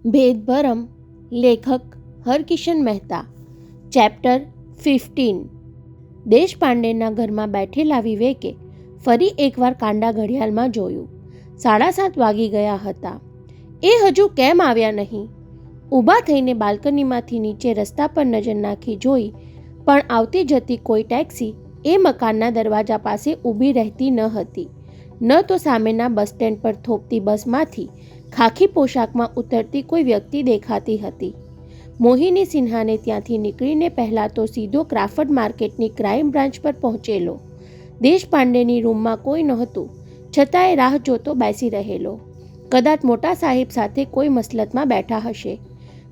ભેદભરમ. લેખક હરકિશન મહેતા. ચેપ્ટર 15. દેશપાંડેના ઘરમાં બેઠેલા વિવેકે ફરી એકવાર કાંડા ઘડિયાળમાં જોયું. 7:30 વાગી ગયા હતા. એ હજુ કેમ આવ્યા નહીં? ઊભા થઈને બાલ્કનીમાંથી નીચે રસ્તા પર નજર નાખી જોઈ, પણ આવતી જતી કોઈ ટેક્સી એ મકાનના દરવાજા પાસે ઊભી રહેતી ન હતી, ન તો સામેના બસ સ્ટેન્ડ પર થોપતી બસમાંથી ખાખી પોશાકમાં ઉતરતી કોઈ વ્યક્તિ દેખાતી હતી. મોહિની સિન્હાને ત્યાંથી નીકળીને પહેલાં તો સીધો ક્રાફર્ડ માર્કેટની ક્રાઇમ બ્રાન્ચ પર પહોંચેલો. દેશપાંડેની રૂમમાં કોઈ નહોતું, છતાંય રાહ જોતો બેસી રહેલો. કદાચ મોટા સાહેબ સાથે કોઈ મસલતમાં બેઠા હશે.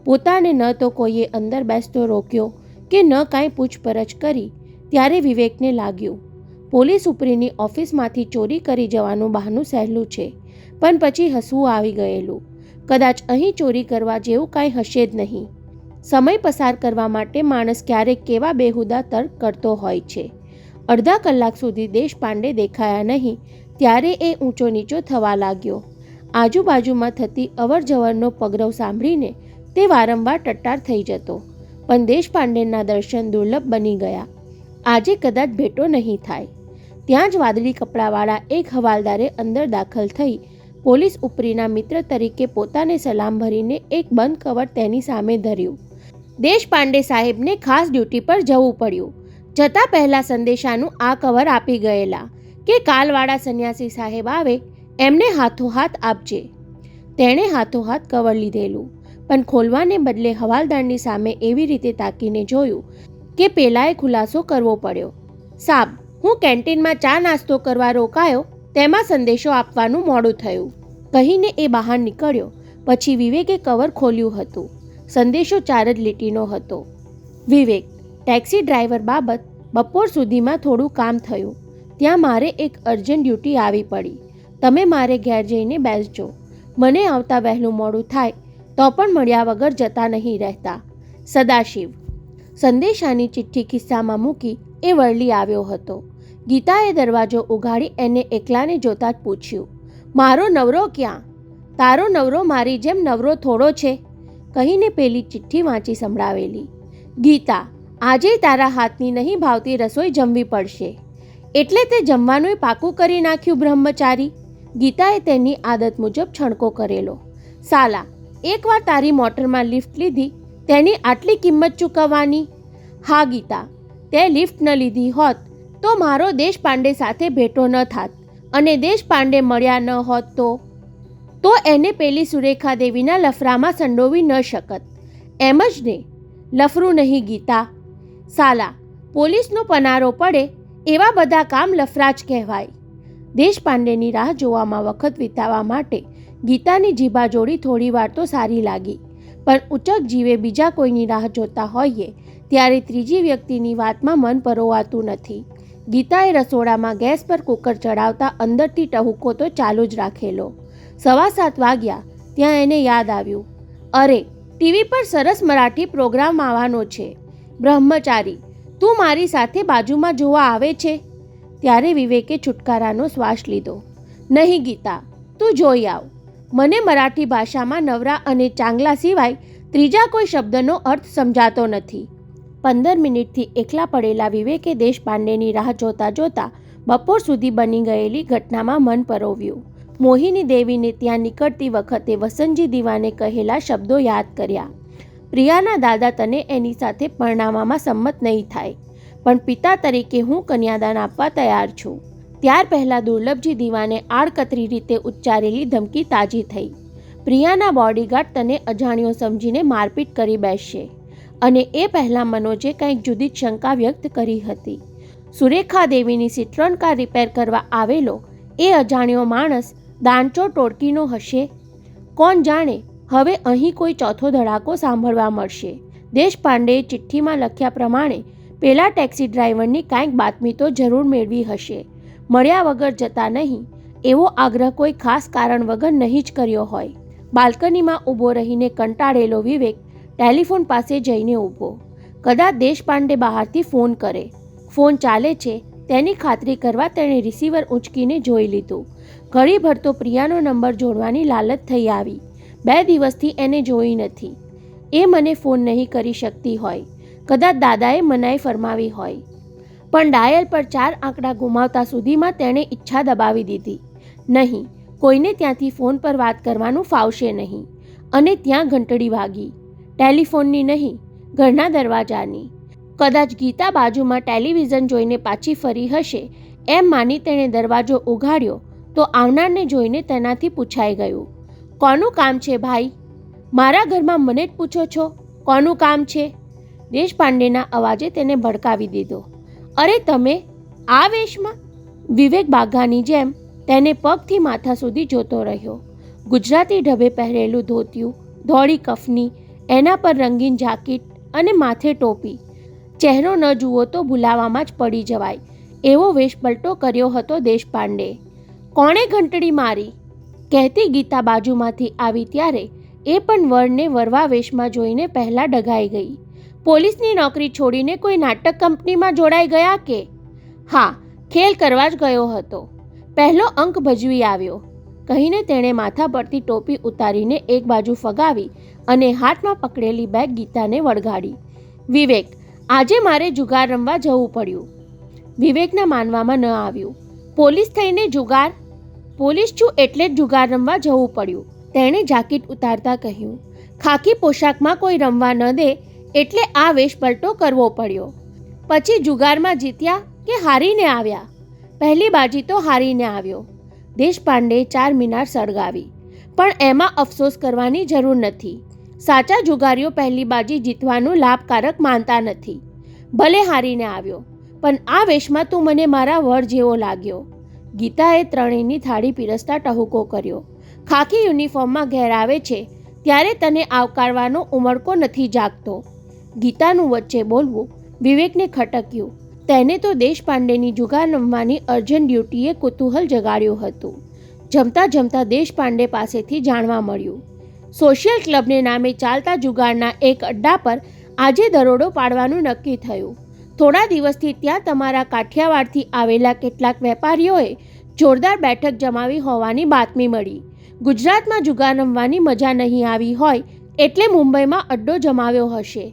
પોતાને ન તો કોઈએ અંદર બેસતો રોક્યો કે ન કાંઈ પૂછપરછ કરી. ત્યારે વિવેકને લાગ્યું, પોલીસ ઉપરીની ઓફિસમાંથી ચોરી કરી જવાનું બહાનું સહેલું છે, પણ પછી હસવું આવી ગયેલું. કદાચ અહીં ચોરી કરવા જેવું કાંઈ હશે જ નહીં. સમય પસાર કરવા માટે માણસ ક્યારેક કેવા બેહુદા તર્ક કરતો હોય છે. અડધા કલાક સુધી દેશપાંડે દેખાયા નહીં, ત્યારે એ ઊંચો નીચો થવા લાગ્યો. આજુબાજુમાં થતી અવરજવરનો પગરવ સાંભળીને તે વારંવાર ટટ્ટાર થઈ જતો. પણ દેશપાંડેના દર્શન દુર્લભ બની ગયા. આજે કદાચ ભેટો નહીં થાય. ત્યાં જ વાદળી કપડાવાળા એક હવાલદારે અંદર દાખલ થઈ પોલીસ ઉપરીના મિત્ર તરીકે પોતાને સલામ ભરીને એક બંધ કવર તેની સામે ધર્યું. દેશપાંડે સાહેબને ખાસ ડ્યુટી પર જવું પડ્યું. જતાં પહેલાં સંદેશાનું આ કવર આપી ગયેલા કે કાલવાળા સંન્યાસી સાહેબ આવે એમને હાથોહાથ આપજે. તેણે હાથોહાથ કવર લીધેલું, પણ ખોલવાને બદલે હવાલદારની સામે એવી રીતે તાકીને જોયું કે પેલાએ ખુલાસો કરવો પડ્યો. સાબ, હું કેન્ટીનમાં ચા નાસ્તો કરવા રોકાયો, તેમાં સંદેશો આપવાનું મોડું થયું, કહીને એ બહાર નીકળ્યો. પછી વિવેકે કવર ખોલ્યું હતું. સંદેશો 4 જ લીટીનો હતો. વિવેક, ટેક્સી ડ્રાઈવર બાબત બપોર સુધીમાં થોડું કામ થયું. ત્યાં મારે એક અર્જન્ટ ડ્યુટી આવી પડી. તમે મારે ઘેર જઈને બેસજો. મને આવતા વહેલું મોડું થાય તો પણ મળ્યા વગર જતા નહીં રહેતા. સદાશિવ. સંદેશાની ચિઠ્ઠી ખિસ્સામાં મૂકી એ વળલી આવ્યો હતો. ગીતાએ દરવાજો ઉઘાડી એને એકલાને જોતાં જ પૂછ્યું, મારો નવરો ક્યાં? તારો નવરો મારી જેમ નવરો થોડો છે, કહીને પેલી ચિઠ્ઠી વાંચી સંભળાવેલી. ગીતા, આજે તારા હાથની નહીં ભાવતી રસોઈ જમવી પડશે. એટલે તે જમવાનું પાકું કરી નાખ્યું બ્રહ્મચારી? ગીતાએ તેની આદત મુજબ છણકો કરેલો. સાલા, એકવાર તારી મોટરમાં લિફ્ટ લીધી તેની આટલી કિંમત ચૂકવવાની? હા ગીતા, તે લિફ્ટ ન લીધી હોત તો મારો દેશપાંડે સાથે ભેટો ન થાત, અને દેશપાંડે મળ્યા ન હોત તો એને પેલી સુરેખા દેવીના લફરામાં સંડોવી ન શકત. એમ જ ને? લફરું નહીં ગીતા. સાલા, પોલીસનો પનારો પડે એવા બધા કામ લફરા જ કહેવાય. દેશપાંડેની રાહ જોવામાં વખત વિતાવવા માટે ગીતાની જીભા જોડી થોડી વાર તો સારી લાગી, પણ ઉચક જીવે બીજા કોઈની રાહ જોતા હોઈએ ત્યારે ત્રીજી વ્યક્તિની વાતમાં મન પરોવાતું નથી. ગીતાએ રસોડામાં ગેસ પર કુકર ચડાવતા અંદરથી ટહુકો તો ચાલુ જ રાખેલો. 7:15 વાગ્યા ત્યાં એને યાદ આવ્યું, અરે, ટીવી પર સરસ મરાઠી પ્રોગ્રામ આવવાનો છે. બ્રહ્મચારી, તું મારી સાથે બાજુમાં જોવા આવે છે? ત્યારે વિવેકે છુટકારાનો શ્વાસ લીધો. નહીં ગીતા, તું જોઈ આવ. મને મરાઠી ભાષામાં નવરા અને ચાંગલા સિવાય ત્રીજા કોઈ શબ્દનો અર્થ સમજાતો નથી. 15 મિનિટથી એકલા પડેલા વિવેકે દેશપાંડેની રાહ જોતા જોતા બપોર સુધી બની ગયેલી ઘટનામાં મન પરોવ્યું. મોહિની દેવીને ત્યાં નીકળતી વખતે વસંતજી દીવાને કહેલા શબ્દો યાદ કર્યા. પ્રિયાના દાદા તને એની સાથે પરણાવવામાં સંમત નહીં થાય, પણ પિતા તરીકે હું કન્યાદાન આપવા તૈયાર છું. ત્યાર પહેલાં દુર્લભજી દીવાને આડકતરી રીતે ઉચ્ચારેલી ધમકી તાજી થઈ. પ્રિયાના બોડીગાર્ડ તને અજાણ્યો સમજીને મારપીટ કરી બેસશે, અને એ પહેલાં મનોજે કંઈક જુદી જ શંકા વ્યક્ત કરી હતી. સુરેખા દેવીની સિટ્રોન કાર રિપેર કરવા આવેલો એ અજાણ્યો માણસ દાણચોર ટોળકીનો હશે? કોણ જાણે, હવે અહીં કોઈ ચોથો ધડાકો સાંભળવા મળશે. દેશપાંડેએ ચિઠ્ઠીમાં લખ્યા પ્રમાણે પેલા ટેક્સી ડ્રાઈવરની કાંઈક બાતમી તો જરૂર મેળવી હશે. મળ્યા વગર જતા નહીં એવો આગ્રહ કોઈ ખાસ કારણ વગર નહીં જ કર્યો હોય. બાલ્કનીમાં ઊભો રહીને કંટાળેલો વિવેક ટેલિફોન પાસે જઈને ઊભો. કદાચ દેશપાંડે બહારથી ફોન કરે. ફોન ચાલે છે તેની ખાતરી કરવા તેણે રિસીવર ઊંચકીને જોઈ લીધું. ઘડીભર તો પ્રિયાનો નંબર જોડવાની લાલચ થઈ આવી, 2 દિવસથી એને જોઈ નથી. એ મને ફોન નહીં કરી શકતી હોય. કદાચ દાદાએ મનાઈ ફરમાવી હોય. પણ ડાયલ પર 4 આંકડા ગુમાવતા સુધીમાં તેણે ઈચ્છા દબાવી દીધી. નહીં, કોઈને ત્યાંથી ફોન પર વાત કરવાનું ફાવશે નહીં. અને ત્યાં ઘંટડી વાગી. ટેલિફોનની નહીં, ઘરના દરવાજાની. કદાચ ગીતા બાજુમાં ટેલિવિઝન જોઈને પાછી ફરી હશે એમ માની તેણે દરવાજો ઉઘાડ્યો તો આવનારને જોઈને તેનાથી પૂછાઈ ગયું, કોનું કામ છે ભાઈ? મારા ઘરમાં મને જ પૂછો છો કોનું કામ છે? દેશપાંડેના અવાજે તેને ભડકાવી દીધો. અરે તમે આ વેશમાં? વિવેક બાઘાની જેમ તેને પગથી માથા સુધી જોતો રહ્યો. ગુજરાતી ઢબે પહેરેલું ધોતિયું, ધોળી કફની, એના પર રંગીન જાકીટ અને માથે ટોપી. ચહેરો ન જુઓ તો ભૂલાવામાં જ પડી જવાય એવો વેશપલટો કર્યો હતો દેશપાંડે. કોણે ઘંટડી મારી? કહેતી ગીતા બાજુમાંથી આવી ત્યારે એ પણ વરને વરવા વેશમાં જોઈને પહેલાં ડઘાઈ ગઈ. પોલીસની નોકરી છોડીને કોઈ નાટક કંપનીમાં જોડાઈ ગયા કે? હા, ખેલ કરવા જ ગયો હતો. પહેલો અંક ભજવી આવ્યો કહીને તેણે માથા પરથી ટોપી ઉતારીને એક બાજુ ફગાવી અને હાથમાં પકડેલી બેગ ગીતાને વળગાડી. વિવેક, આજે મારે જુગાર રમવા જવું પડ્યું. વિવેકના માનવામાં ન આવ્યું. પોલીસ થઈને જુગાર? પોલીસ છું એટલે જ જુગાર રમવા જવું પડ્યું. તેણે જાકીટ ઉતારતા કહ્યું. ખાકી પોશાકમાં કોઈ રમવા ન દે એટલે આ વેશપલટો કરવો પડ્યો. પછી જુગારમાં જીત્યા કે હારીને આવ્યા? પહેલી બાજી તો હારીને આવ્યો. દેશપાંડે 4 મિનાર સળગાવી. પણ એમાં અફસોસ કરવાની જરૂર નથી. સાચા જુગારીઓ પહેલી બાજી જીતવાનું લાભકારક માનતા નથી. ભલે હારીને આવ્યો, પણ આ વેશમાં તું મને મારા વર જેવો લાગ્યો. ગીતાએ ત્રણેયની થાળી પીરસતા ટહુકો કર્યો. ખાકી યુનિફોર્મમાં ઘેર આવે છે ત્યારે તને આવકારવાનો ઉમળકો નથી જાગતો. ગીતાનું વચ્ચે બોલવું વિવેકને ખટક્યું. તેને તો દેશપાંડેની જુગાર રમવાની અર્જન્ટ ડ્યુટીએ કુતૂહલ જગાડ્યું હતું. જમતા જમતા દેશપાંડે પાસેથી જાણવા મળ્યું, સોશિયલ ક્લબને નામે ચાલતા જુગારના એક અડ્ડા પર આજે દરોડો પાડવાનું નક્કી થયું. થોડા દિવસથી ત્યાં તમારા કાઠિયાવાડથી આવેલા કેટલાક વેપારીઓએ જોરદાર બેઠક જમાવી હોવાની બાતમી મળી. ગુજરાતમાં જુગાર રમવાની મજા નહીં આવી હોય એટલે મુંબઈમાં અડ્ડો જમાવ્યો હશે.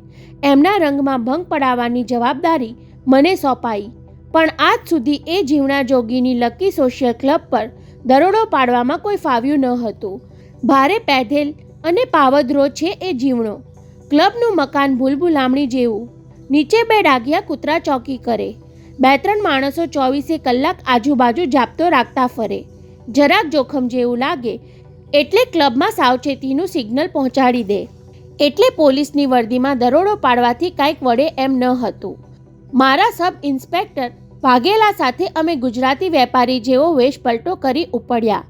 એમના રંગમાં ભંગ પડાવવાની જવાબદારી મને સોંપાઈ. પણ આજ સુધી એ જીવણા જોગીની લકી સોશિયલ ક્લબ પર દરોડો પાડવામાં કોઈ ફાવ્યું ન હતું. ભારે પેધેલ અને પાવદરો છે એ જીવણો. ક્લબનું મકાન ભૂલભુલામણી જેવું. નીચે 2 ડાઘિયા કૂતરા ચોકી કરે. 2-3 માણસો 24 કલાક આજુબાજુ જાપ્તો રાખતા ફરે. જરાક જોખમ જેવું લાગે એટલે ક્લબમાં સાવચેતીનું સિગ્નલ પહોંચાડી દે. એટલે પોલીસની વર્દીમાં દરોડો પાડવાથી કાંઈક વળે એમ ન હતું. મારા સબ ઇન્સ્પેક્ટર વાઘેલા સાથે અમે ગુજરાતી વેપારી જેવો વેશપલટો કરી ઉપડ્યા.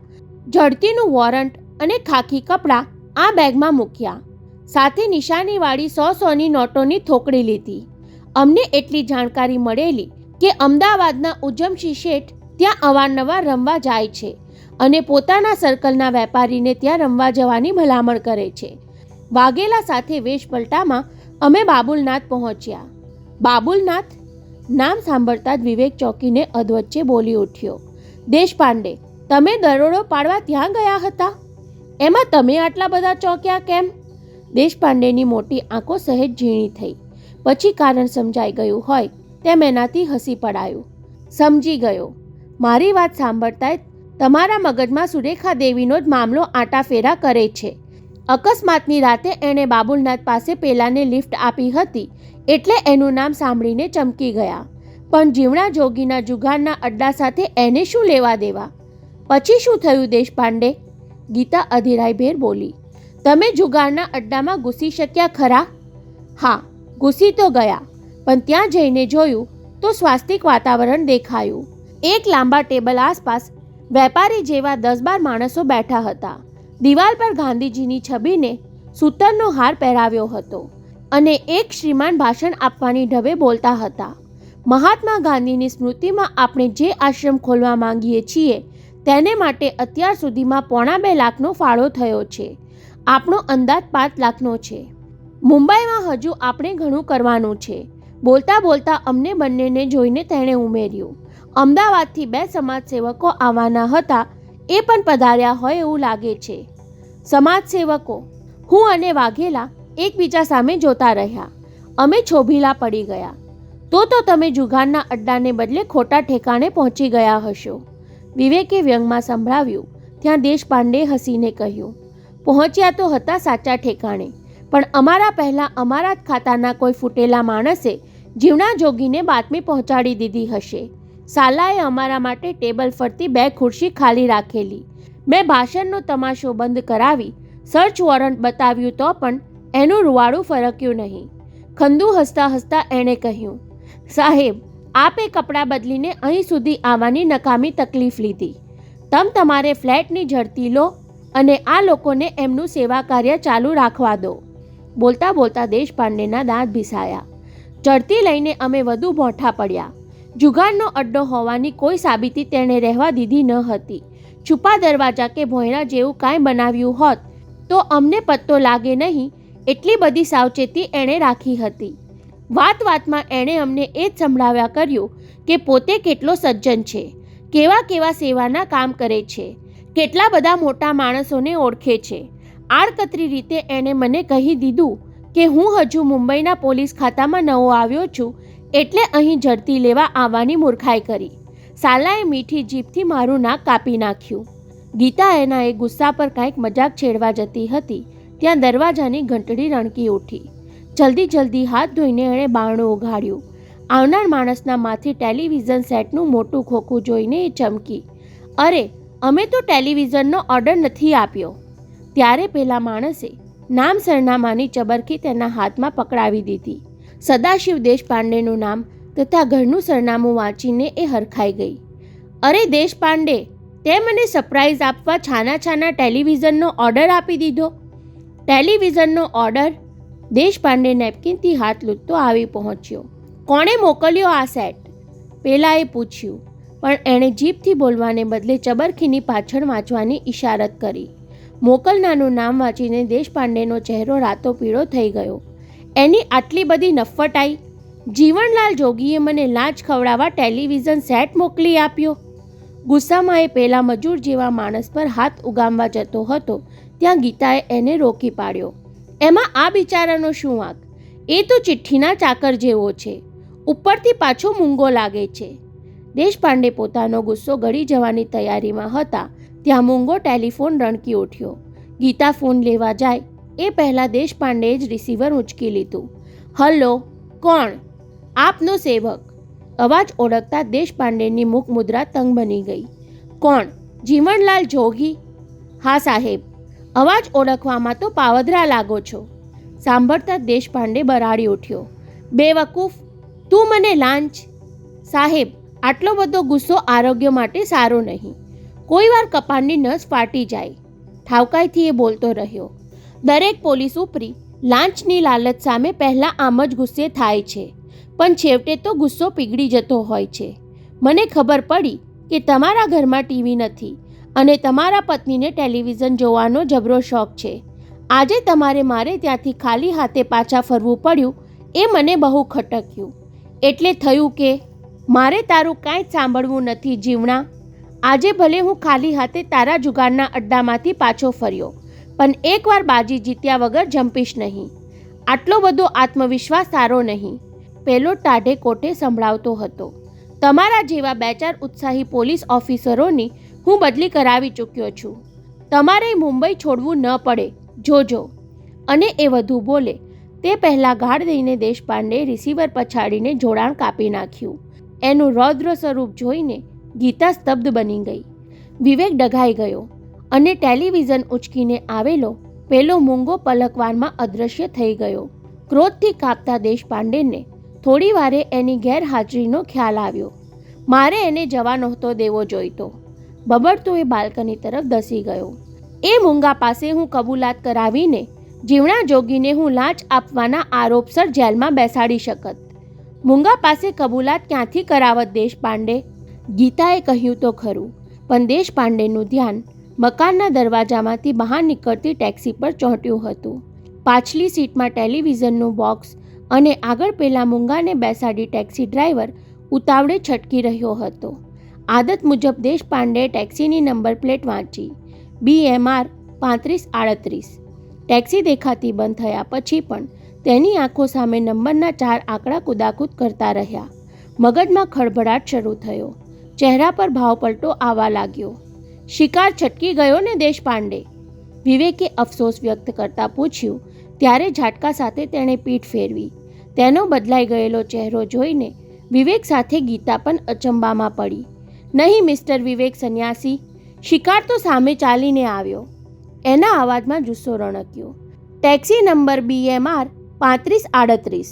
ઝડતીનું વોરંટ અને ખાખી કપડાં આ બેગમાં મૂક્યા. સાથે નિશાનીવાળી 100-100ની નોટોની થોકડી લીધી. અમને એટલી જાણકારી મળેલી કે અમદાવાદના ઉજમશી શેઠ ત્યાં અવારનવાર રમવા જાય છે અને પોતાના સર્કલના વેપારીને ત્યાં રમવા જવાની ભલામણ કરે છે. વાઘેલા સાથે વેશપલટામાં અમે બાબુલનાથ પહોંચ્યા. બાબુલનાથ નામ સાંભળતા જ વિવેક ચોકીને અધવચ્ચે બોલી ઉઠ્યો. દેશપાંડે, તમે દરોડો પાડવા ત્યાં ગયા હતા? એમાં તમે આટલા બધા ચોંક્યા કેમ? દેશપાંડેની મોટી આંખો સહેજ ઝીણી થઈ. પછી કારણ સમજાઈ ગયું હોય તેમ એનાથી હસી પડાયું. સમજી ગયો. મારી વાત સાંભળતા જ તમારા મગજમાં સુરેખા દેવીનો જ મામલો આંટાફેરા કરે છે. અકસ્માતની રાતે એણે બાબુલનાથ પાસે પેલાને લિફ્ટ આપી હતી એટલે એનું નામ સાંભળીને ચમકી ગયા. પણ જીવણા જોગીના જુગારના અડ્ડા સાથે એને શું લેવા દેવા? પછી શું થયું દેશપાંડે? ગીતા અધીરાઈભેર બોલી. તમે જુગારના અડ્ડામાં ઘૂસી શક્યા ખરા? હા, ઘૂસી તો ગયા, પણ ત્યાં જઈને જોયું તો સ્વાસ્તિક વાતાવરણ દેખાયું. એક લાંબા ટેબલ આસપાસ વેપારી જેવા 10-12 માણસો બેઠા હતા. દિવાલ પર ગાંધીજીની છબીને સૂતરનો હાર પહેરાવ્યો હતો અને એક શ્રીમાન ભાષણ આપવાની ઢબે બોલતા હતા. મહાત્મા ગાંધીની સ્મૃતિમાં આપણે જે આશ્રમ ખોલવા માંગીએ છીએ તેને માટે અત્યાર સુધીમાં 1.25 લાખનો ફાળો થયો છે. આપણો અંદાજ 5 લાખનો છે. મુંબઈમાં હજુ આપણે ઘણું કરવાનું છે. બોલતા બોલતા અમને બંનેને જોઈને તેણે ઉમેર્યું, અમદાવાદથી 2 સમાજસેવકો આવવાના હતા, એ પણ પધાર્યા હોય એવું લાગે છે. સમાજસેવકો. હું અને વાઘેલા એકબીજા સામે જોતા રહ્યા. અમે છોભીલા પડી ગયા. તો તમે જુગારના અડ્ડાને બદલે ખોટા ઠેકાણે પહોંચી ગયા હશો, વિવેકે વ્યંગમાં સંભળાવ્યું. ત્યાં દેશપાંડે હસીને કહ્યું, પહોંચ્યા તો હતા સાચા ઠેકાણે, પણ અમારા પહેલાં અમારા જ ખાતાના કોઈ ફૂટેલા માણસે જીવના જોગીને બાતમી પહોંચાડી દીધી હશે. સાલાએ અમારા માટે ટેબલ ફરતી 2 ખુરશી ખાલી રાખેલી. મેં ભાષણનો તમાશો બંધ કરાવી સર્ચ વોરંટ બતાવ્યું તો પણ એનું રૂવાડું ફરક્યું નહીં. ખંદુ હસતા હસતા એણે કહ્યું, સાહેબ, આપે કપડાં બદલીને અહીં સુધી આવવાની નકામી તકલીફ લીધી. તમારે ફ્લેટની ઝડતી લો અને આ લોકોને એમનું સેવા કાર્ય ચાલુ રાખવા દો. બોલતા બોલતા દેશપાંડેના દાંત ભીસાયા. ઝડતી લઈને અમે વધુ ભોંઠા પડ્યા. જુગારનો અડ્ડો હોવાની કોઈ સાબિતી તેણે રહેવા દીધી ન હતી. છુપા દરવાજા કે ભોંયરા જેવું કાંઈ બનાવ્યું હોત તો અમને પત્તો લાગે નહીં એટલી બધી સાવચેતી એણે રાખી હતી. વાત વાતમાં એણે અમને એ જ સંભળાવ્યા કર્યું કે પોતે કેટલો સજ્જન છે, કેવા સેવાના કામ કરે છે, કેટલા બધા મોટા માણસોને ઓળખે છે. આડકતરી રીતે એણે મને કહી દીધું કે હું હજુ મુંબઈના પોલીસ ખાતામાં નવો આવ્યો છું એટલે અહીં ઝડતી લેવા આવવાની મૂર્ખાઈ કરી. સાલાએ મીઠી જીભથી મારું નાક કાપી નાખ્યું. ગીતા એના એ ગુસ્સા પર કાંઈક મજાક છેડવા જતી હતી ત્યાં દરવાજાની ઘંટડી રણકી ઉઠી. જલ્દી હાથ ધોઈને એણે બારણું ઉઘાડ્યું. આવનાર માણસના માથે ટેલિવિઝન સેટનું મોટું ખોખું જોઈને એ ચમકી. અરે, અમે તો ટેલિવિઝનનો ઓર્ડર નથી આપ્યો. ત્યારે પેલા માણસે નામ સરનામાની ચબરખી તેના હાથમાં પકડાવી દીધી. સદાશિવ દેશપાંડેનું નામ તથા ઘરનું સરનામું વાંચીને એ હરખાઈ ગઈ. અરે દેશપાંડે, તે મને સરપ્રાઈઝ આપવા છાના ટેલિવિઝનનો ઓર્ડર આપી દીધો. ટેલિવિઝનનો ઓર્ડર? દેશપાંડે નેપકિનથી હાથ લૂંટતો આવી પહોંચ્યો. કોણે મોકલ્યો આ સેટ? પેલાએ પૂછ્યું, પણ એણે જીભથી બોલવાને બદલે ચબરખીની પાછળ વાંચવાની ઇશારત કરી. મોકલનારનું નામ વાંચીને દેશપાંડેનો ચહેરો રાતો પીળો થઈ ગયો. એની આટલી બધી નફ્ફટાઈ! જીવણલાલ જોગીએ મને લાંચ ખવડાવવા ટેલિવિઝન સેટ મોકલી આપ્યો. ગુસ્સામાં એ પેલા મજૂર જેવા માણસ પર હાથ ઉગામવા જતો હતો ત્યાં ગીતાએ એને રોકી પાડ્યો. એમાં આ બિચારાનો શું વાંક? એ તો ચિઠ્ઠીના ચાકર જેવો છે, ઉપરથી પાછો મૂંગો લાગે છે. દેશપાંડે પોતાનો ગુસ્સો ગળી જવાની તૈયારીમાં હતા ત્યાં મૂંગો ટેલિફોન રણકી ઉઠ્યો. ગીતા ફોન લેવા જાય એ પહેલાં દેશપાંડેએ જ રિસીવર ઉંચકી લીધું. હલો, કોણ? આપનો સેવક. અવાજ ઓળખતા દેશપાંડેની મુખ મુદ્રા તંગ બની ગઈ. કોણ? જીવણલાલ જોગી? હા સાહેબ. અવાજ ઓળખવામાં તો પાવદરા લાગો છો. સાંભળતા દેશપાંડે બરાડી ઉઠ્યો. બેવકૂફ, તું મને લાંચ! સાહેબ, આટલો બધો ગુસ્સો આરોગ્ય માટે સારો નહીં. કોઈ વાર કપાળની નસ ફાટી જાય. ઠાવકાઈથી એ બોલતો રહ્યો. દરેક પોલીસ ઉપરી લાંચની લાલચ સામે પહેલાં આમ જ ગુસ્સે થાય છે, પણ છેવટે તો ગુસ્સો પીગળી જતો હોય છે. મને ખબર પડી કે તમારા ઘરમાં ટીવી નથી અને તમારા પત્નીને ટેલિવિઝન જોવાનો જબરો શોખ છે. આજે તમારે મારે ત્યાંથી ખાલી હાથે પાછા ફરવું પડ્યું એ મને બહુ ખટક્યું. એટલે થયું કે મારે તારું કાંઈ જ સાંભળવું નથી જીવણા. આજે ભલે હું ખાલી હાથે તારા જુગારના અડ્ડામાંથી પાછો ફર્યો, પણ એકવાર બાજી જીત્યા વગર જંપીશ નહીં. આટલો બધો આત્મવિશ્વાસ સારો નહીં. પેલો ટાઢે કોટે સંભળાવતો હતો. તમારા જેવા 2-4 ઉત્સાહી પોલીસ ઓફિસરોની હું બદલી કરાવી ચૂક્યો છું. તમારે મુંબઈ છોડવું ન પડે, જોજો. અને એ વધુ બોલે તે પહેલાં ગાળ દઈને દેશપાંડે રિસીવર પછાડીને જોડાણ કાપી નાખ્યું. એનું રૌદ્ર સ્વરૂપ જોઈને ગીતા સ્તબ્ધ બની ગઈ. વિવેક ડઘાઈ ગયો અને ટેલિવિઝન ઉંચકીને આવેલો પેલો મૂંગો પલકવારમાં અદૃશ્ય થઈ ગયો. ક્રોધથી કાપતા દેશપાંડેને થોડી વારે એની ગેરહાજરીનો ખ્યાલ આવ્યો. મારે એને જવા નહોતો દેવો જોઈતો. બબડતો એ બાલ્કની તરફ ધસી ગયો. એ મૂંગા પાસે હું કબૂલાત કરાવીને જીવણા જોગીને હું લાંચ આપવાના આરોપસર જેલમાં બેસાડી શકત. મૂંગા પાસે કબૂલાત ક્યાંથી કરાવત દેશપાંડે? ગીતાએ કહ્યું તો ખરું, પણ દેશપાંડેનું ધ્યાન મકાનના દરવાજામાંથી બહાર નીકળતી ટેક્સી પર ચોંટ્યું હતું. પાછલી સીટમાં ટેલિવિઝનનું બોક્સ અને આગળ પેલા મૂંગાને બેસાડી ટેક્સી ડ્રાઈવર ઉતાવળે છટકી રહ્યો હતો. આદત મુજબ દેશપાંડેએ ટેક્સીની નંબર પ્લેટ વાંચી. BMR 3538. ટેક્સી દેખાતી બંધ થયા પછી પણ તેની આંખો સામે નંબરના 4 આંકડા કુદાકૂદ કરતા રહ્યા. મગજમાં ખળભળાટ શરૂ થયો. ચહેરા પર ભાવપલટો આવવા લાગ્યો. શિકાર છટકી ગયો ને દેશપાંડે? વિવેકે અફસોસ વ્યક્ત કરતા પૂછ્યું. ત્યારે ઝાટકા સાથે તેણે પીઠ ફેરવી. તેનો બદલાઈ ગયેલો ચહેરો જોઈને વિવેક સાથે ગીતા પણ અચંબામાં પડી. નહીં મિસ્ટર વિવેક સંન્યાસી, શિકાર તો સામે ચાલીને આવ્યો. એના અવાજમાં જુસ્સો રણક્યો. Taxi number BMR 3538.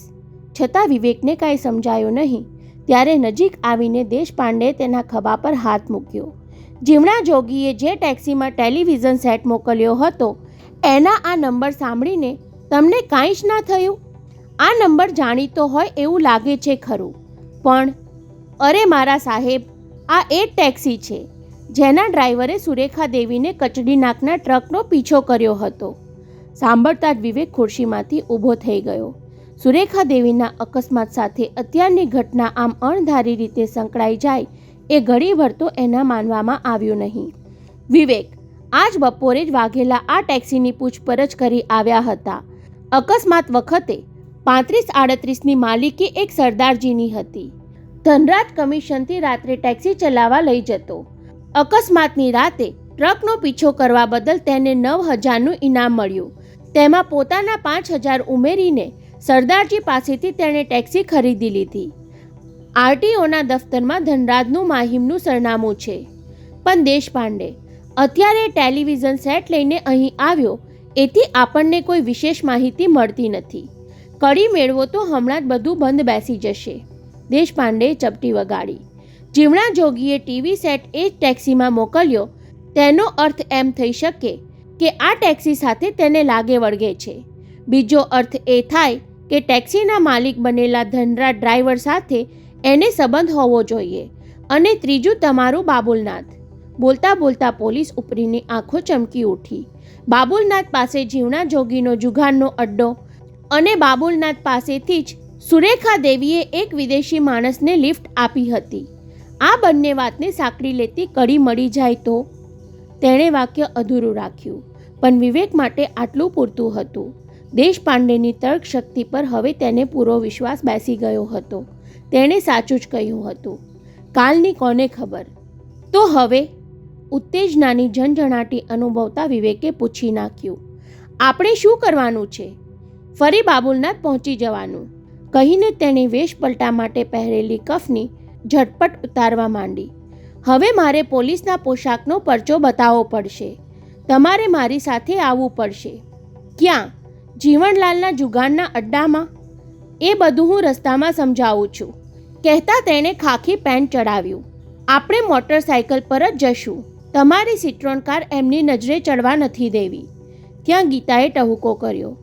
છતાં વિવેકને કાંઈ સમજાયું નહીં. ત્યારે નજીક આવીને દેશપાંડે તેના ખભા પર હાથ મૂક્યો. જીમણા જોગીએ જે ટેક્સીમાં ટેલિવિઝન સેટ મોકલ્યો હતો એના આ નંબર સાંભળીને તમને કાંઈ જ ના થયું? આ નંબર જાણીતો હોય એવું લાગે છે ખરું, પણ અરે મારા સાહેબ, આ એ જ ટેક્સી છે જેના ડ્રાઈવરે સુરેખા દેવીને કચડી નાખના ટ્રકનો પીછો કર્યો હતો. સાંભળતા જ વિવેક ખુરશીમાંથી ઊભો થઈ ગયો. સુરેખા દેવીના અકસ્માત સાથે અત્યારની ઘટના આમ અણધારી રીતે સંકળાઈ જાય એ ઘડીભર તો એના માનવામાં આવ્યું નહીં. વિવેક આજ બપોરે જ વાઘેલા આ ટેક્સીની પૂછપરછ કરી આવ્યા હતા. અકસ્માત વખતે 3538ની માલિકી એક સરદારજીની હતી. ધનરાજ કમિશનથી રાત્રે ટેક્સી ચલાવવા લઈ જતો. અકસ્માતની રાતે ટ્રકનો પીછો કરવા બદલ તેને 9000નું ઇનામ મળ્યું. તેમાં પોતાના 5000 ઉમેરીને સરદારજી પાસેથી તેણે ટેક્સી ખરીદી લીધી. RTOના દફતરમાં ધનરાજનું માહિમનું સરનામું છે. પણ દેશપાંડે અત્યારે ટેલિવિઝન સેટ લઈને અહીં આવ્યો એથી આપણને કોઈ વિશેષ માહિતી મળતી નથી. કડી મેળવો તો હમણાં જ બધું બંધ બેસી જશે. દેશપાંડેએ ચપટી વગાડી. જીમણા જોગીએ ટીવી સેટ એ જ ટેક્સીમાં મોકલ્યો તેનો અર્થ એમ થઈ શકે કે આ ટેક્સી સાથે તેને લાગે વળગે છે. બીજો અર્થ એ થાય કે ટેક્સીના માલિક બનેલા ધનરાજ ડ્રાઈવર સાથે એને સંબંધ હોવો જોઈએ. અને ત્રીજું તમારું બાબુલનાથ. બોલતા બોલતા પોલીસ ઉપરીની આંખો ચમકી ઉઠી. બાબુલનાથ પાસે જીવણા જોગીનો જુગારનો અડ્ડો અને બાબુલનાથ પાસેથી જ સુરેખા દેવીએ એક વિદેશી માણસને લિફ્ટ આપી હતી. આ બંને વાતને સાંકળી લેતી કડી મળી જાય તો? તેણે વાક્ય અધૂરું રાખ્યું. પણ વિવેક માટે આટલું પૂરતું હતું. દેશપાંડેની તર્ક શક્તિ પર હવે તેને પૂરો વિશ્વાસ બેસી ગયો હતો. તેણે સાચું જ કહ્યું હતું. કાલની કોને ખબર? તો હવે ઉત્તેજનાની ઝણઝણાટી અનુભવતા વિવેકે પૂછી નાખ્યું. આપણે શું કરવાનું છે? ફરી બાબુલનાથ પહોંચી જવાનું કહીને તેણે વેશ પલટા માટે પહેરેલી કફની ઝટપટ ઉતારવા માંડી. હવે મારે પોલીસના પોશાકનો પરચો બતાવવો પડશે. તમારે મારી સાથે આવવું પડશે. ક્યાં? જીવણલાલના જુગારના અડ્ડામાં? એ બધું હું રસ્તામાં સમજાવું છું, કહેતા તેણે ખાખી પેન્ટ ચડાવ્યું. આપણે મોટરસાઇકલ પર જ જશું. તમારી સિટ્રોન કાર એમની નજરે ચડવા નથી દેવી. ત્યાં ગીતાએ ટહુકો કર્યો.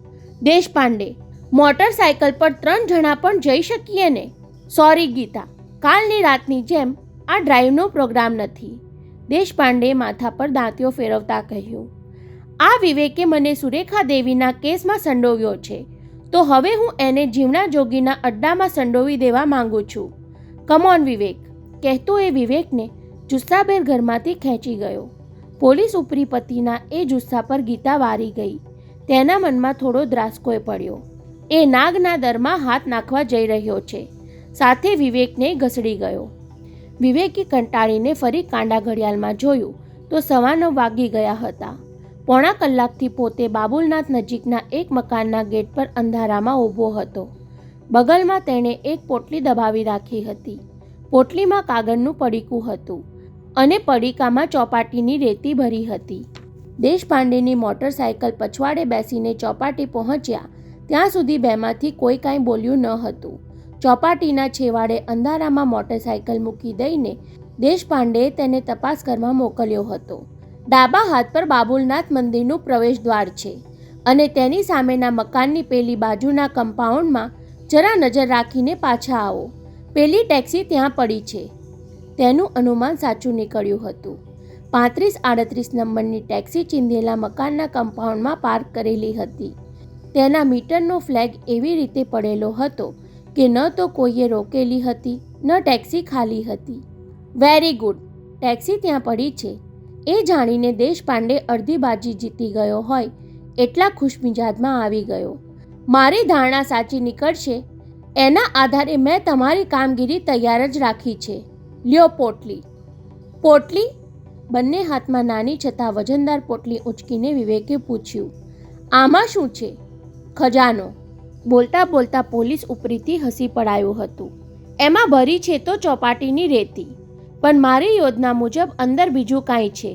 દેશપાંડે મોટરસાઇકલ પર 3 જણા પણ જઈ શકીએ ને? સોરી ગીતા, કાલની રાતની જેમ આ ડ્રાઈવનો પ્રોગ્રામ નથી. દેશપાંડેએ માથા પર દાંતીઓ ફેરવતા કહ્યું. આ વિવેકે મને સુરેખા દેવીના કેસમાં સંડોવ્યો છે, તો હવે હું એને જીવણા જોગીના અડ્ડામાં સંડોવી દેવા માંગુ છું. કમોન વિવેક, કહેતો એ વિવેકને જુસ્સાભેર ઘરમાંથી ખેંચી ગયો. પોલીસ ઉપરી પતિના એ જુસ્સા પર ગીતા વારી ગઈ. તેના મનમાં થોડો દ્રાસકોય પડ્યો. એ નાગના દરમાં હાથ નાખવા જઈ રહ્યો છે. સાથે વિવેકને ઘસડી ગયો. વિવેકે કંટાળીને ફરી કાંડા ઘડિયાળમાં જોયું તો 9:15 વાગી ગયા હતા. પોણા કલાકથી પોતે બાબુલનાથ નજીકના એક મકાનના ગેટ પર અંધારામાં ઊભો હતો. બગલમાં તેણે એક પોટલી દબાવી રાખી હતી. પોટલીમાં કાગળનું પડીકું હતું અને પડીકામાં ચોપાટીની રેતી ભરી હતી. દેશપાંડેની મોટરસાઇકલ પછવાડે બેસીને ચોપાટી પહોંચ્યા ત્યાં સુધી બેમાંથી કોઈ કાંઈ બોલ્યું ન હતું. ચોપાટીના છેવાડે અંધારામાં મોટરસાઇકલ મૂકી દઈને દેશપાંડેએ તેને તપાસ કરવા મોકલ્યો હતો. ડાબા હાથ પર બાબુલનાથ મંદિરનું પ્રવેશદ્વાર છે અને તેની સામેના મકાનની પેલી બાજુના કમ્પાઉન્ડમાં જરા નજર રાખીને પાછા આવો. પેલી ટેક્સી ત્યાં પડી છે. તેનું અનુમાન સાચું નીકળ્યું હતું. 3538 નંબરની ટેક્સી ચીંધેલા મકાનના કમ્પાઉન્ડમાં પાર્ક કરેલી હતી. તેના મીટરનો ફ્લેગ એવી રીતે પડેલો હતો કે ન તો કોઈએ રોકેલી હતી ન ટેક્સી ખાલી હતી. વેરી ગુડ, ટેક્સી ત્યાં પડી છે. એ જાણીને દેશપાંડે અડધી બાજી જીતી ગયો હોય એટલા ખુશમિજાજમાં આવી ગયો. મારી ધારણા સાચી નીકળશે એના આધારે મેં તમારી કામગીરી તૈયાર જ રાખી છે. લ્યો પોટલી. પોટલી? બંને હાથમાં નાની છતાં વજનદાર પોટલી ઉંચકીને વિવેકે પૂછ્યું. આમાં શું છે? ખજાનો. બોલતા બોલતા પોલીસ ઉપરીથી હસી પડાયું હતું. એમાં ભરી છે તો ચોપાટીની રેતી, પણ મારી યોજના મુજબ અંદર બીજું કાંઈ છે.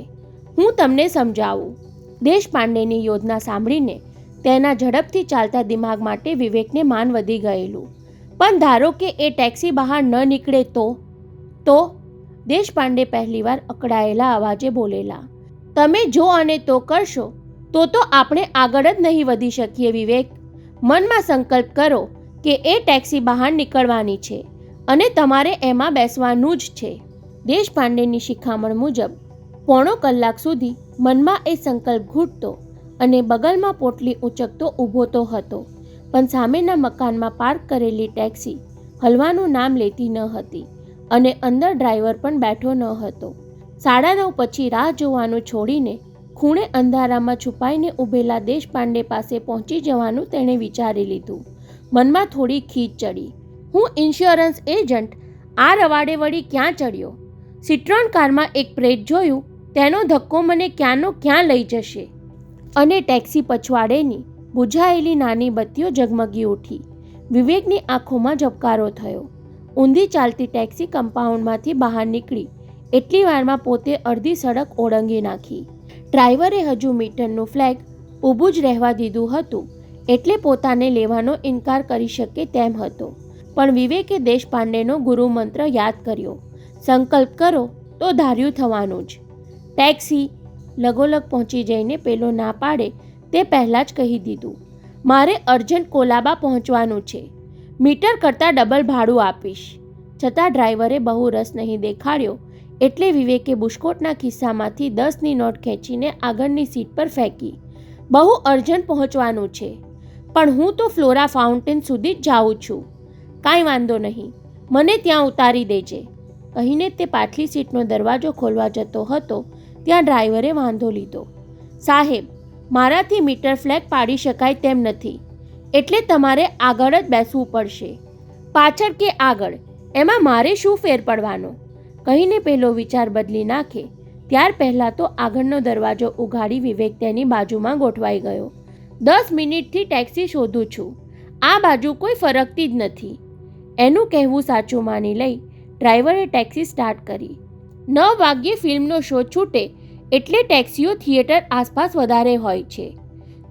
હું તમને સમજાવું. દેશપાંડેની યોજના સાંભળીને તેના ઝડપથી ચાલતા દિમાગ માટે વિવેકને માન વધી ગયેલું. પણ ધારો કે એ ટેક્સી બહાર ન નીકળે તો દેશપાંડે પહેલીવાર અકળાયેલા અવાજે બોલેલા. તમે જો અને તો કરશો તો આપણે આગળ જ નહીં વધી શકીએ વિવેક. મનમાં સંકલ્પ કરો કે એ ટેક્સી બહાર નીકળવાની છે અને તમારે એમાં બેસવાનું જ છે. દેશપાંડેની શિખામણ મુજબ પોણો કલાક સુધી મનમાં એ સંકલ્પ ઘૂંટતો અને બગલમાં પોટલી ઉંચકતો ઊભો તો હતો, પણ સામેના મકાનમાં પાર્ક કરેલી ટેક્સી હલવાનું નામ લેતી ન હતી અને અંદર ડ્રાઈવર પણ બેઠો ન હતો. 9:30 પછી રાહ જોવાનું છોડીને ખૂણે અંધારામાં છુપાઈને ઊભેલા દેશપાંડે પાસે પહોંચી જવાનું તેણે વિચારી લીધું. મનમાં થોડી ખીજ ચડી. હું ઇન્સ્યોરન્સ એજન્ટ આ રવાડે વળી ક્યાં ચડ્યો? સિટ્રોન કારમાં એક પ્રેત જોયું, તેનો ધક્કો મને ક્યાંનો ક્યાં લઈ જશે. અને ટેક્સી પછવાડેની બુઝાયેલી નાની બત્તીઓ ઝગમગી ઉઠી. વિવેકની આંખોમાં ઝબકારો થયો. ઊંધી ચાલતી ટેક્સી કમ્પાઉન્ડમાંથી બહાર નીકળી એટલી વારમાં પોતે અડધી સડક ઓળંગી નાખી. ડ્રાઈવરે હજુ મીટરનું ફ્લેગ ઊભું જ રહેવા દીધું હતું એટલે પોતાને લેવાનો ઇનકાર કરી શકે તેમ હતો. પણ વિવેકે દેશપાંડેનો ગુરુમંત્ર યાદ કર્યો. સંકલ્પ કરો તો ધાર્યું થવાનું જ. ટેક્સી લગોલગ પહોંચી જઈને પેલો ના પાડે તે પહેલાં જ કહી દીધું. મારે અર્જન્ટ કોલાબા પહોંચવાનું છે. મીટર કરતાં ડબલ ભાડું આપીશ. છતાં ડ્રાઈવરે બહુ રસ નહીં દેખાડ્યો એટલે વિવેકે બુશકોટના ખિસ્સામાંથી 10ની નોટ ખેંચીને આગળની સીટ પર ફેંકી. બહુ અર્જન્ટ પહોંચવાનું છે, પણ હું તો ફ્લોરા ફાઉન્ટેન સુધી જ જાઉં છું. કાંઈ વાંધો નહીં, મને ત્યાં ઉતારી દેજે. કહીને તે પાછલી સીટનો દરવાજો ખોલવા જતો હતો ત્યાં ડ્રાઈવરે વાંધો લીધો. સાહેબ, મારાથી મીટર ફ્લેગ પાડી શકાય તેમ નથી, એટલે તમારે આગળ જ બેસવું પડશે. પાછળ કે આગળ એમાં મારે શું ફેર પડવાનો? કહીને પેલો વિચાર બદલી નાખે ત્યાર પહેલાં તો આગળનો દરવાજો ઉઘાડી વિવેક તેની બાજુમાં ગોઠવાઈ ગયો. 10 મિનિટથી ટેક્સી શોધું છું, આ બાજુ કોઈ ફરકતી જ નથી. એનું કહેવું સાચું માની લઈ ડ્રાઈવરે ટેક્સી સ્ટાર્ટ કરી. 9 વાગ્યે ફિલ્મનો શો છૂટે એટલે ટેક્સીઓ થિયેટર આસપાસ વધારે હોય છે.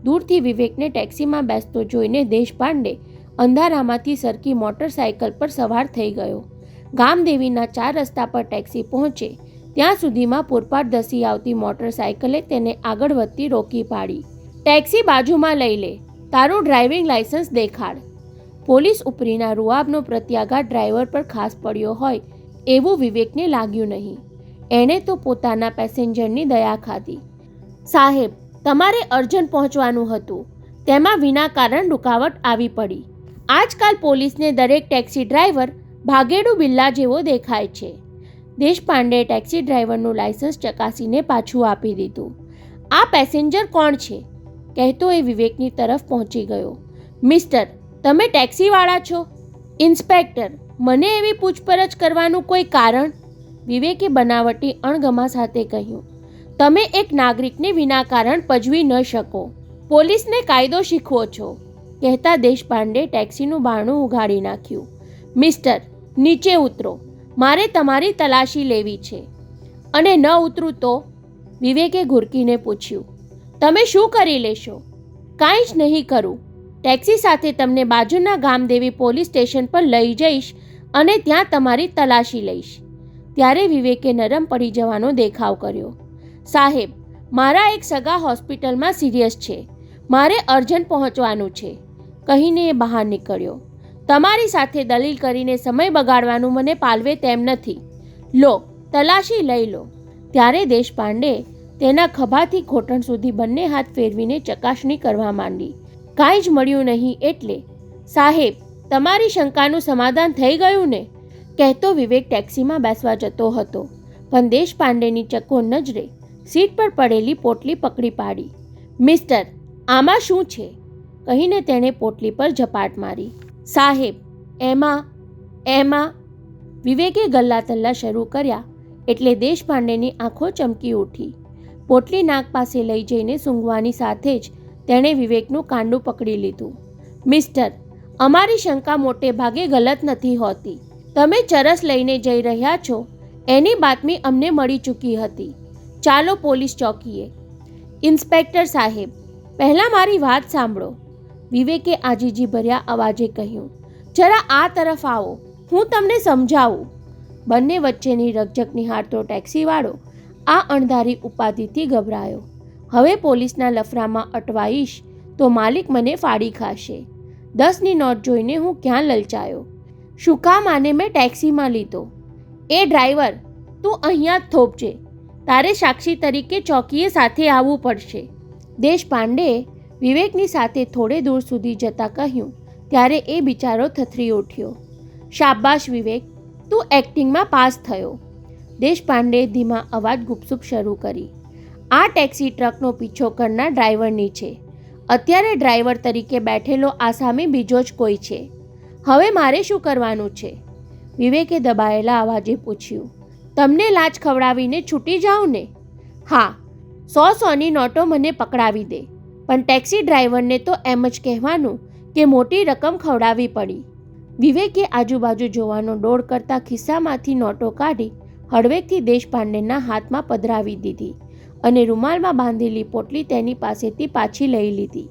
દૂરથી વિવેકને ટેક્સીમાં બેસતો જોઈને દેશપાંડે અંધારામાંથી સરકી મોટરસાઇકલ પર સવાર થઈ ગયો. ગામદેવીના 4 રસ્તા પર ટેક્સી પહોંચે ત્યાં સુધીમાં પૂરપાટ ધસી આવતી મોટરસાઇકલે તેને આગળ વધતી રોકી પાડી. ટેક્સી બાજુમાં લઈ લે, તારું ડ્રાઇવિંગ લાયસન્સ દેખાડ. પોલીસ ઉપરીના રૂઆબનો પ્રત્યાઘાત ડ્રાઈવર પર ખાસ પડ્યો હોય એવું વિવેકને લાગ્યું નહીં. એણે તો પોતાના પેસેન્જરની દયા ખાધી. સાહેબ, તમારે અર્જન્ટ પહોંચવાનું હતું, તેમાં વિના કારણ રૂકાવટ આવી પડી. આજકાલ પોલીસને દરેક ટેક્સી ડ્રાઈવર ભાગેડુ બિલ્લા જેવો દેખાય છે. દેશપાંડે ટેક્સી ડ્રાઈવરનું લાયસન્સ ચકાસીને પાછું આપી દીધું. આ પેસેન્જર કોણ છે? કહેતો એ વિવેકની તરફ પહોંચી ગયો. મિસ્ટર, તમે ટેક્સીવાળા છો? ઇન્સ્પેક્ટર, મને એવી પૂછપરછ કરવાનું કોઈ કારણ? વિવેકે બનાવટી અણગમા સાથે કહ્યું. તમે એક નાગરિકને વિના કારણ પજવી ન શકો. પોલીસને કાયદો શીખવો છો, કહેતા દેશપાંડે ટેક્સીનું બારણું ઉઘાડી નાખ્યું. મિસ્ટર, નીચે ઉતરો, મારે તમારી તલાશી લેવી છે. અને ન ઉતરું તો? વિવેકે ઘુરકીને પૂછ્યું. તમે શું કરી લેશો? કાંઈ જ નહીં કરું. ટેક્સી સાથે તમને બાજુના ગામદેવી પોલીસ સ્ટેશન પર લઈ જઈશ અને ત્યાં તમારી તલાશી લઈશ. ત્યારે વિવેકે નરમ પડી જવાનો દેખાવ કર્યો. સાહેબ, મારા એક સગા હોસ્પિટલમાં સિરિયસ છે, મારે અર્જન્ટ પહોંચવાનું છે, કહીને એ બહાર નીકળ્યો. તમારી સાથે દલીલ કરીને સમય બગાડવાનું મને પાલવે તેમ નથી. લો, તલાશી લઈ લો. ત્યારે દેશપાંડે તેના ખભાથી ઘોંટણ સુધી બંને હાથ ફેરવીને ચકાસણી કરવા માંડી. કાંઈ જ મળ્યું નહીં એટલે, સાહેબ, તમારી શંકાનું સમાધાન થઈ ગયું ને? કહેતો વિવેક ટેક્સીમાં બેસવા જતો હતો, પણ દેશપાંડેની ચકોર નજરે સીટ પર પડેલી પોટલી પકડી પાડી. મિસ્ટર, આમાં શું છે? કહીને તેણે પોટલી પર ઝપાટ મારી. સાહેબ, એમાં વિવેકે ગલ્લા તલ્લા શરૂ કર્યા એટલે દેશપાંડેની આંખો ચમકી ઉઠી. પોટલી નાક પાસે લઈ જઈને સૂંઘવાની સાથે જ તેણે વિવેકનું કાંડું પકડી લીધું. મિસ્ટર, અમારી શંકા મોટે ભાગે ગલત નથી હોતી. તમે ચરસ લઈને જઈ રહ્યા છો એની બાતમી અમને મળી ચૂકી હતી. ચાલો પોલીસ ચોકીએ. ઇન્સ્પેક્ટર સાહેબ, પહેલાં મારી વાત સાંભળો, વિવેકે આજીજી ભર્યા અવાજે કહ્યું. જરા આ તરફ આવો, હું તમને સમજાવું. બંને વચ્ચેની રકઝક નિહાળતો ટેક્સીવાળો આ અણધારી ઉપાધિથી ગભરાયો. હવે પોલીસના લફરામાં અટવાઈશ તો માલિક મને ફાડી ખાશે. 10ની નોટ જોઈને હું ક્યાં લલચાયો. શું કામ આને મેં ટેક્સીમાં લીધો? એ ડ્રાઈવર, તું અહીંયા જ થોપજે. તારે સાક્ષી તરીકે ચોકીએ સાથે આવવું પડશે. દેશપાંડેએ વિવેકની સાથે થોડે દૂર સુધી જતાં કહ્યું ત્યારે એ બિચારો થથરી ઉઠ્યો. શાબાશ વિવેક, તું એક્ટિંગમાં પાસ થયો. દેશપાંડેએ ધીમા અવાજ ગુપસુપ શરૂ કરી. આ ટેક્સી ટ્રકનો પીછો કરનાર ડ્રાઈવરની છે. અત્યારે ડ્રાઈવર તરીકે બેઠેલો આસામી બીજો જ કોઈ છે. હવે મારે શું કરવાનું છે? વિવેકે દબાયેલા અવાજે પૂછ્યું. તમને લાજ ખવડાવીને છૂટી જાઉં ને? હા, 100-100ની નોટો મને પકડાવી દે, પણ ટેક્સી ડ્રાઈવરને તો એમ જ કહેવાનું કે મોટી રકમ ખવડાવી પડી. વિવેકે આજુબાજુ જોવાનો ડોળ કરતા ખિસ્સામાંથી નોટો કાઢી હળવેકથી દેશપાંડેના હાથમાં પધરાવી દીધી અને રૂમાલમાં બાંધેલી પોટલી તેની પાસેથી પાછી લઈ લીધી.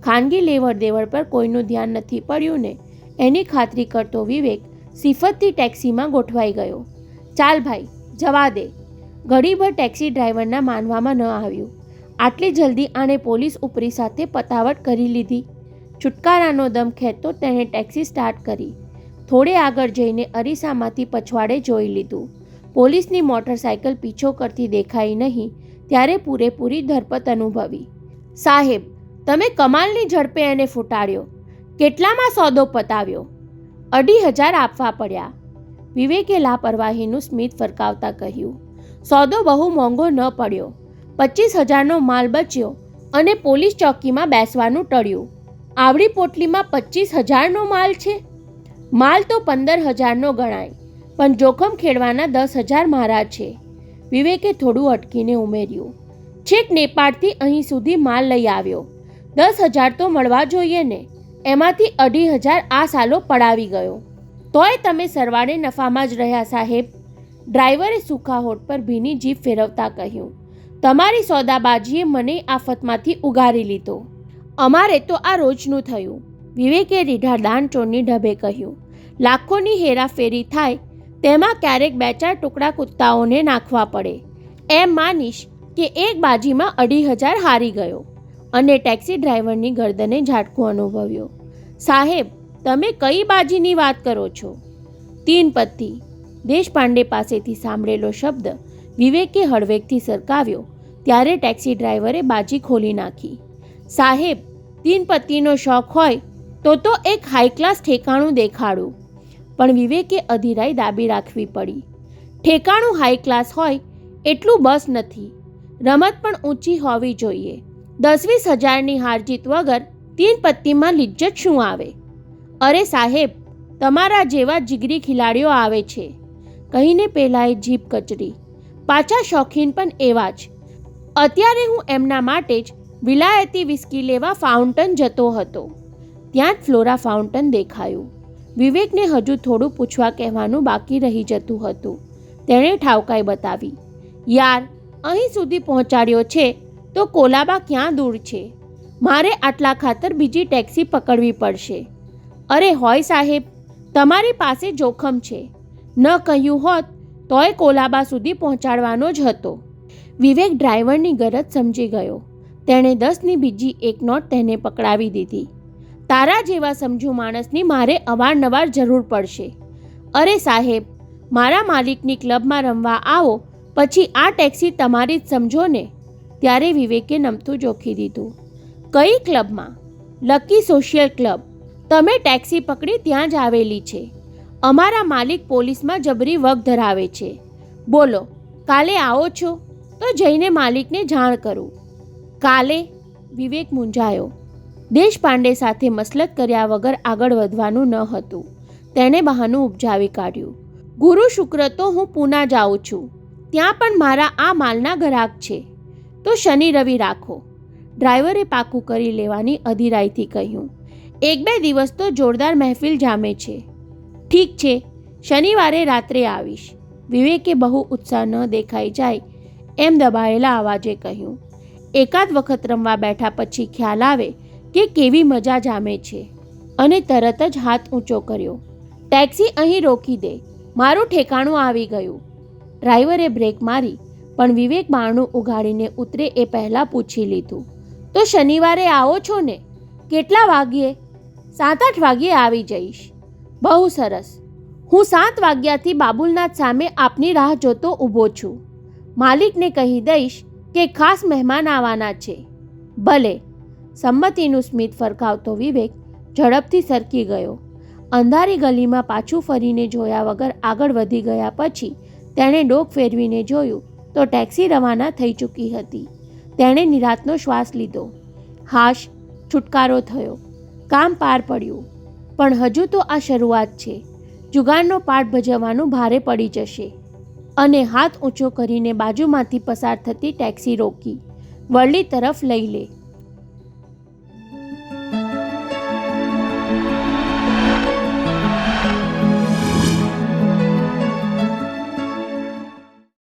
ખાનગી લેવડ દેવડ પર કોઈનું ધ્યાન નથી પડ્યું ને એની ખાતરી કરતો વિવેક સિફતથી ટેક્સીમાં ગોઠવાઈ ગયો. ચાલ ભાઈ, જવા દે. ઘડીભર ટેક્સી ડ્રાઈવરના માનવામાં ન આવ્યું. આટલી જલ્દી આણે પોલીસ ઉપરી સાથે પતાવટ કરી લીધી. છુટકારાનો દમ ખેંચતો તેણે ટેક્સી સ્ટાર્ટ કરી. થોડે આગળ જઈને અરીસામાંથી પછવાડે જોઈ લીધું. પોલીસની મોટરસાયકલ પીછો કરતી દેખાઈ નહીં ત્યારે પૂરેપૂરી ધરપત અનુભવી. સાહેબ, તમે કમાલની ઝડપે એને ફૂટાડ્યો. કેટલામાં સોદો પતાવ્યો? 2,500 આપવા પડ્યા. વિવેકે લાપરવાહીનું સ્મિત ફરકાવતા કહ્યું. સોદો બહુ મોંઘો ન પડ્યો. 25,000નો માલ બચ્યો અને પોલીસ ચોકીમાં બેસવાનું ટળ્યું. આવડી પોટલીમાં 25,000નો માલ છે? માલ તો 15,000નો ગણાય, પણ જોખમ ખેડવાના 10,000 મારા છે. વિવેકે થોડું અટકીને ઉમેર્યું. છેક નેપાળથી અહીં સુધી માલ લઈ આવ્યો. 10,000 તો મળવા જોઈએ ને. એમાંથી 2,500 આ સાલો પડાવી ગયો. તોય તમે સરવાળે નફામાં જ રહ્યા સાહેબ. ડ્રાઈવરે સૂકા હોઠ પર ભીની જીભ ફેરવતા કહ્યું. તમારી સોદાબાજીએ મને આફતમાંથી ઉગારી લીધો. અમારે તો આ રોજનું થયું. વિવેકે રીઢા દાણચોળની ઢબે કહ્યું. લાખોની હેરાફેરી થાય તેમાં ક્યારેક 2-4 ટુકડા કૂદતાઓને નાખવા પડે. એમ માનીશ કે એક બાજીમાં 2,500 હારી ગયો. અને ટેક્સી ડ્રાઈવરની ગરદને ઝાટકું અનુભવ્યો. સાહેબ, તમે કઈ બાજીની વાત કરો છો? 3 પત્તી. દેશપાંડે પાસેથી સાંભળેલો શબ્દ વિવેકે હળવેકથી સરકાવ્યો ત્યારે ટેક્સી ડ્રાઈવરે બાજી ખોલી નાખી. સાહેબ, 3 પત્તીનો શોખ હોય તો એક હાઈ ક્લાસ ઠેકાણું દેખાડું. પણ વિવેકે અધીરાઈ દાબી રાખવી પડી. ઠેકાણું હાઈ ક્લાસ હોય એટલું બસ નથી. રમત પણ ઊંચી હોવી જોઈએ. 10-20 હજારની હારજીત વગર 3 પત્તીમાં લિજ્જત શું આવે? અરે સાહેબ, તમારા જેવા જીગરી ખિલાડીઓ આવે છે, કહીને પેલાએ જીભ કચરી. પાછા શોખીન પણ એવા જ. અત્યારે હું એમના માટે જ વિલાયતી વિસ્કી લેવા ફાઉન્ટન જતો હતો. ત્યાં જ ફ્લોરા ફાઉન્ટન દેખાયું. વિવેકને હજુ થોડું પૂછવા કહેવાનું બાકી રહી જતું હતું. તેણે ઠાવકાઈ બતાવી. યાર, અહીં સુધી પહોંચાડ્યો છે તો કોલાબા ક્યાં દૂર છે? મારે આટલા ખાતર બીજી ટેક્સી પકડવી પડશે. અરે હોય સાહેબ, તમારી પાસે જોખમ છે. ન કહ્યું હોત તોય કોલાબા સુધી પહોંચાડવાનો જ હતો. વિવેક ડ્રાઈવરની ગરજ સમજી ગયો. તેણે 10ની બીજી એક નોટ તેને પકડાવી દીધી. તારા જેવા સમજુ માણસની મારે અવારનવાર જરૂર પડશે. અરે સાહેબ, મારા માલિકની ક્લબમાં રમવા આવો પછી આ ટેક્સી તમારી જ સમજો ને. ત્યારે વિવેકે નમતું જોખી દીધું. કઈ ક્લબમાં? Lucky social club. તમે ટેક્સી પકડી ત્યાં જ આવેલી છે. અમારા માલિક પોલીસમાં જબરી વગ ધરાવે છે. બોલો, કાલે આવો છો? તો જઈને માલિકને જાણ કરું. કાલે? વિવેક મૂંઝાયો. દેશપાંડે સાથે મસલત કર્યા વગર આગળ વધવાનું ન હતું. તેણે બહાનું ઉપજાવી કાઢ્યું. ગુરુ શુક્ર તો હું પૂના જાઉં છું. ત્યાં પણ મારા આ માલના ગ્રાહક છે. તો શનિ રવિ રાખો. ડ્રાઈવરે પાકું કરી લેવાની અધીરાઈથી કહ્યું. 1-2 દિવસ તો જોરદાર મહેફિલ જામે છે. ઠીક છે, શનિવારે રાત્રે આવીશ. વિવેકે બહુ ઉત્સાહ ન દેખાઈ જાય એમ દબાયેલા અવાજે કહ્યું. એકાદ વખત રમવા બેઠા પછી ખ્યાલ આવે કે કેવી મજા જામે છે અને તરત જ હાથ ઊંચો કર્યો. ટેક્સી અહીં રોકી દે, મારું ઠેકાણું આવી ગયું. ડ્રાઈવરે બ્રેક મારી પણ વિવેક બારણું ઉઘાડીને ઉતરે એ પહેલાં પૂછી લીધું. તો શનિવારે આવો છો ને? કેટલા વાગ્યે? 7-8 વાગ્યે આવી જઈશ. બહુ સરસ. હું 7 વાગ્યાથી બાબુલનાથ સામે આપની રાહ જોતો ઊભો છું. માલિકને કહી દઈશ કે ખાસ મહેમાન આવવાના છે. ભલે. સંમતિનું સ્મિત ફરકાવતો વિવેક ઝડપથી સરકી ગયો. અંધારી ગલીમાં પાછું ફરીને જોયા વગર આગળ વધી ગયા પછી તેણે ડોક ફેરવીને જોયું તો ટેક્સી રવાના થઈ ચૂકી હતી. તેણે નિરાંતનો શ્વાસ લીધો. હાશ, છુટકારો થયો. કામ પાર પડ્યું. પણ હજુ તો આ શરૂઆત છે. જુગારનો પાઠ ભજવવાનું ભારે પડી જશે. અને હાથ ઊંચો કરીને બાજુમાંથી પસાર થતી ટેક્સી રોકી. વરલી તરફ લઈ લે.